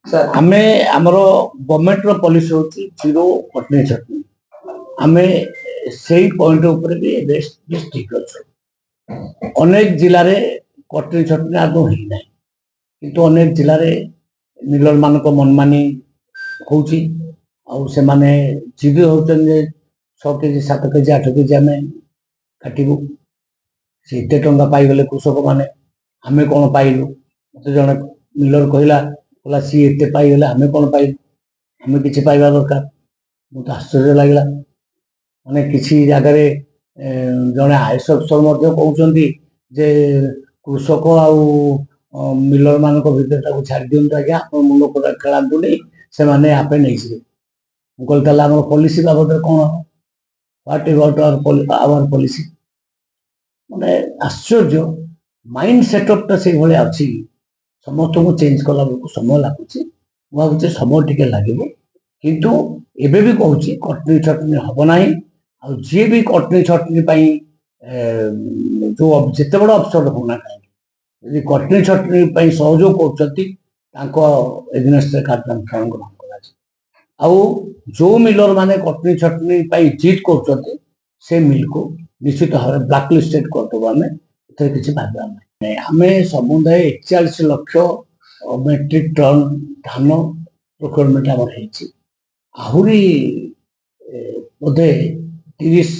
आमे आमर गवर्नमेंट रो पॉलिसी होची जीरो कटनी छटनी आमे सेही पॉइंट ऊपर भी बेस्ट ठीक अछि अनेक जिल्ला रे कटनी छटनी आदौ ही नाही किंतु अनेक जिल्ला रे मिलर मानक मनमानी होची आ से माने जीवी होचन जे 6 केजी 7 केजी 8 केजी आमे काटिबु से एते टंका पाई गले कृषक माने आमे कोन पाइलु मते जने मिलर कहला बोला सी एते पाई गले आमे कोन पाइलु आमे किछि पाइबा दरकार बहुत आश्चर्य लागला माने किछि जगह रे जने आईएस अफसर मध्ये कहउचंदी जे कृषक आ मिलर मानक भितर ताको छाड़ दियंता आज्ञा आपण मुंड को खेलांतु नहीं से माने आपे नहीं से मुकल तला हमर पॉलिसी बाबद कोन व्हाट अबाउट आवर पॉलिसी माने आश्चर्य माइंड सेटअप ता से भले अछि समस्त को चेंज कला को समय लागुची भाबुचे समय टिके लागिबो किंतु एबे भी कहउची कटनी छटनी हबो नाही आ जे भी कटनी छटनी पई जो जते बड़ अफसर होना यदि कटनी छटनी पई सहयोग करछती तांको एगेंस्ट कार्यानुष्ठान ग्रहण करा आउ जो मिलर माने कटनी छटनी पई जीत करछती से मिल को निश्चित भाव ब्लैक लिस्टेड करदो आमे एते किछि भाबा नै आमे समुदाय 41 लाख मेट्रिक टन धान प्रोक्योरमेंट हमर हेछि आहुरी बोधे 30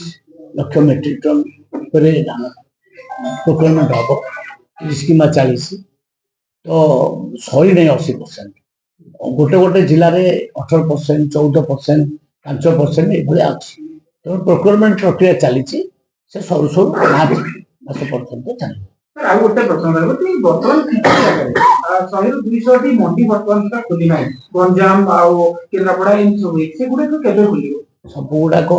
लाख मेट्रिक टन पर धान प्रोक्योरमेंट हबो 30 किमा 40 तो सही नहीं 80% गोटे गोटे जिले में 18% 14% 5% ये अच्छी तो प्रोक्योरमेंट प्रक्रिया चली से सर सर मार्च मास पर्यंत चली ଆଉ ଗୋଟେ ପ୍ରଶ୍ନ ରହିବ କି ବର୍ତ୍ତମାନ କିଛି ଜାଗାରେ 100 200 ମଣ୍ଡି ବର୍ତ୍ତମାନ ସୁଦ୍ଧା ଖୋଲି ନାହିଁ ଗଞ୍ଜାମ ଆଉ କେନ୍ଦ୍ରାପଡ଼ା ଏମିତି ସବୁ ସେଗୁଡାକ କେବେ ଖୋଲିବ ସବୁ ଗୁଡାକ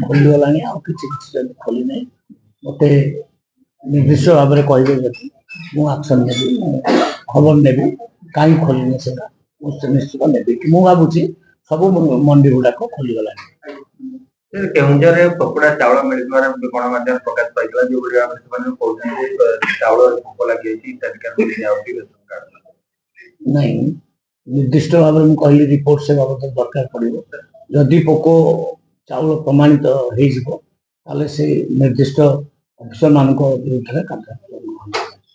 ଖୋଲିଗଲାଣି ଆଉ କିଛି କିଛି ଯଦି ଖୋଲି ନାହିଁ ମତେ ନିର୍ଦ୍ଦିଷ୍ଟ ଭାବରେ କହିବେ ଯଦି ମୁଁ ଆକ୍ସନ ନେବି ଖବର ନେବି କାହିଁ ଖୋଲିନି ସେଟା ମୁଁ ନିଶ୍ଚିତ ନେବି ମୁଁ ଭାବୁଛି ସବୁ ମଣ୍ଡି ଗୁଡାକ ଖୋଲିଗଲାଣି କେଉଁଝରରେ କକୁଡ଼ା ଚାଉଳ ମିଳିଥିବାର ଗଣମାଧ୍ୟମ ପ୍ରକାଶ ପାଇଥିଲା ଯେଉଁଭଳି ଭାବରେ ସେମାନେ କହୁଛନ୍ତି ଚାଉଳ ଭୋକ ଲାଗିଯାଇଛି ନାଇଁ ନିର୍ଦ୍ଦିଷ୍ଟ ଭାବରେ ମୁଁ କହିଲି ରିପୋର୍ଟ ସେ ବାବଦ ଦରକାର ପଡିବ ଯଦି ପୋକ ଚାଉଳ ପ୍ରମାଣିତ ହେଇଯିବ ତାହେଲେ ସେ ନିର୍ଦ୍ଦିଷ୍ଟ ଅଫିସର ମାନଙ୍କ ବିରୁଦ୍ଧରେ କାର୍ଯ୍ୟ